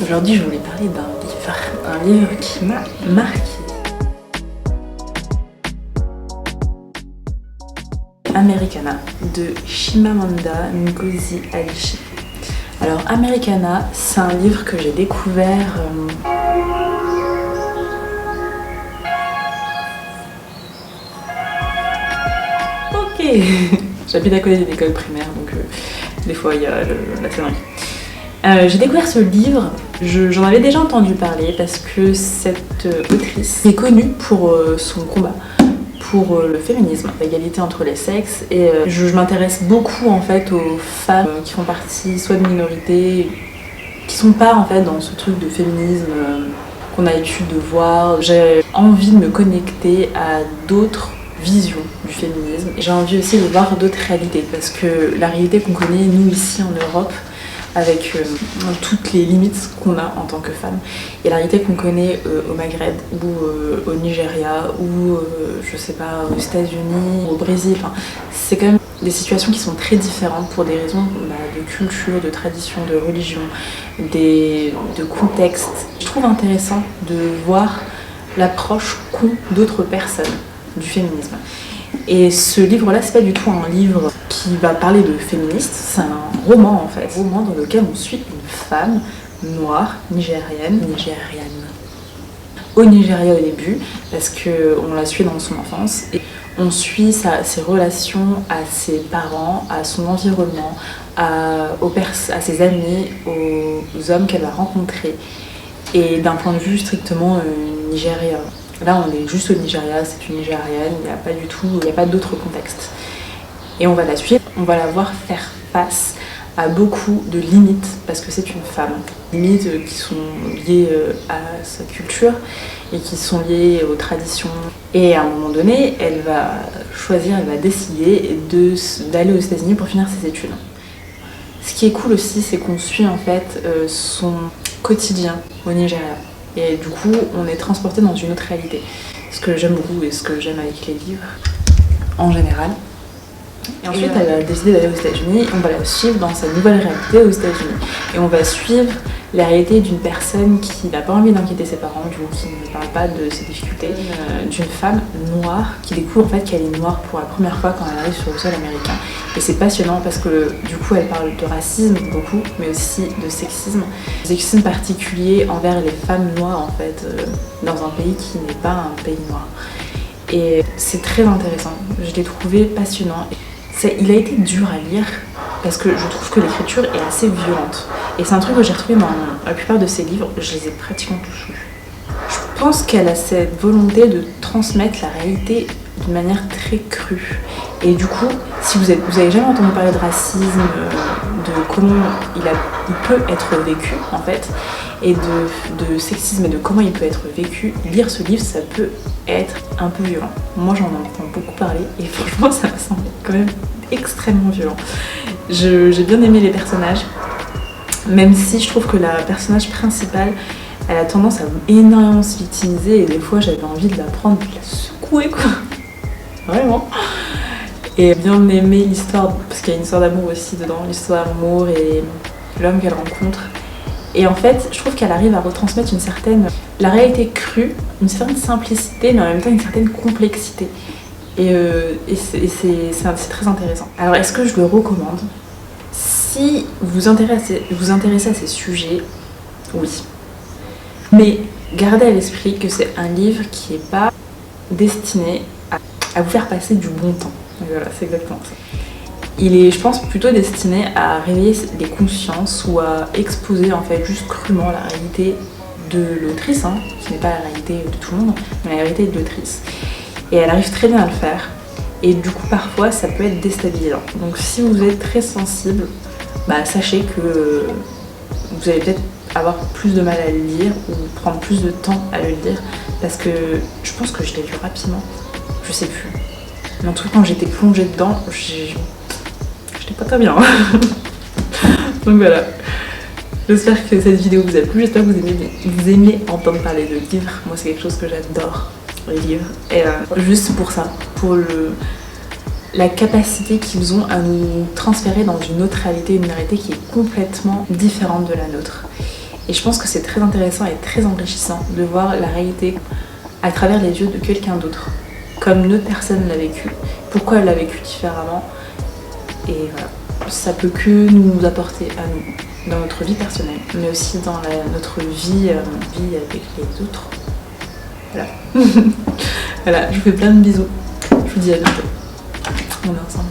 Aujourd'hui, je voulais parler un livre qui m'a marqué. Americana de Chimamanda Ngozi Adichie. Alors Americana, c'est un livre que j'ai découvert Ok. J'habite à côté d'une école primaire, donc des fois il y a la sonnerie. J'ai découvert ce livre, j'en avais déjà entendu parler parce que cette autrice est connue pour son combat pour le féminisme, l'égalité entre les sexes, et je m'intéresse beaucoup en fait aux femmes qui font partie soit de minorités, qui sont pas en fait dans ce truc de féminisme qu'on a l'habitude de voir. J'ai envie de me connecter à d'autres visions du féminisme, et j'ai envie aussi de voir d'autres réalités, parce que la réalité qu'on connaît nous ici en Europe, avec toutes les limites qu'on a en tant que femme, et la réalité qu'on connaît au Maghreb ou au Nigeria ou je sais pas, aux États-Unis, au Brésil, enfin, c'est quand même des situations qui sont très différentes pour des raisons de culture, de tradition, de religion, de contexte. Je trouve intéressant de voir l'approche qu'ont d'autres personnes du féminisme. Et ce livre-là, c'est pas du tout un livre qui va parler de féministe, c'est un roman en fait. Un roman dans lequel on suit une femme noire, nigérienne, au Nigeria au début, parce qu'on la suit dans son enfance, et on suit ses relations à ses parents, à son environnement, à ses amis, aux hommes qu'elle va rencontrer, et d'un point de vue strictement nigérien. Là, on est juste au Nigeria, c'est une Nigérienne, il n'y a pas d'autre contexte. Et on va la suivre, on va la voir faire face à beaucoup de limites, parce que c'est une femme. Limites qui sont liées à sa culture et qui sont liées aux traditions. Et à un moment donné, elle va décider d'aller aux États-Unis pour finir ses études. Ce qui est cool aussi, c'est qu'on suit en fait son quotidien au Nigeria. Et du coup, on est transporté dans une autre réalité. Ce que j'aime beaucoup et ce que j'aime avec les livres, en général. Et ensuite, elle a décidé d'aller aux États-Unis. On va la suivre dans sa nouvelle réalité aux États-Unis. Et on va suivre la réalité d'une personne qui n'a pas envie d'inquiéter ses parents, du coup, qui ne parle pas de ses difficultés, d'une femme noire qui découvre en fait qu'elle est noire pour la première fois quand elle arrive sur le sol américain. Et c'est passionnant parce que du coup, elle parle de racisme beaucoup, mais aussi de sexisme. Sexisme particulier envers les femmes noires en fait, dans un pays qui n'est pas un pays noir. Et c'est très intéressant. Je l'ai trouvé passionnant. Il a été dur à lire parce que je trouve que l'écriture est assez violente. Et c'est un truc que j'ai retrouvé dans la plupart de ses livres, je les ai pratiquement tous lus. Je pense qu'elle a cette volonté de transmettre la réalité d'une manière très crue. Et du coup, si vous avez jamais entendu parler de racisme, de comment il peut être vécu en fait, et de sexisme et de comment il peut être vécu, lire ce livre, ça peut être un peu violent. Moi j'en entends beaucoup parler et franchement ça me semble quand même extrêmement violent. J'ai bien aimé les personnages, même si je trouve que la personnage principale, elle a tendance à énormément se victimiser, et des fois j'avais envie de la prendre, de la secouer quoi. Vraiment. Et bien aimé l'histoire, parce qu'il y a une histoire d'amour aussi dedans, l'histoire d'amour et l'homme qu'elle rencontre. Et en fait, je trouve qu'elle arrive à retransmettre la réalité crue, une certaine simplicité, mais en même temps une certaine complexité. Et c'est très intéressant. Alors, est-ce que je le recommande? Si vous intéressez à ces sujets, oui. Mais gardez à l'esprit que c'est un livre qui n'est pas destiné à vous faire passer du bon temps. Et voilà, c'est exactement ça. Il est, je pense, plutôt destiné à réveiller des consciences ou à exposer en fait juste crûment la réalité de l'autrice, qui n'est pas la réalité de tout le monde, mais la réalité de l'autrice. Et elle arrive très bien à le faire. Et du coup, parfois, ça peut être déstabilisant. Donc si vous êtes très sensible, sachez que vous allez peut-être avoir plus de mal à le lire ou prendre plus de temps à le lire, parce que je pense que je l'ai lu rapidement, je sais plus. Mais en tout cas, quand j'étais plongée dedans, j'étais pas très bien. Donc voilà. J'espère que cette vidéo vous a plu, j'espère que vous aimez entendre parler de livres. Moi, c'est quelque chose que j'adore, les livres. Et juste pour ça, pour la capacité qu'ils ont à nous transférer dans une autre réalité, une réalité qui est complètement différente de la nôtre. Et je pense que c'est très intéressant et très enrichissant de voir la réalité à travers les yeux de quelqu'un d'autre, comme une autre personne l'a vécu, pourquoi elle l'a vécu différemment. Et voilà, ça peut que nous apporter à nous, dans notre vie personnelle, mais aussi dans notre vie avec les autres. Voilà. Voilà, je vous fais plein de bisous. Je vous dis à bientôt. On est ensemble.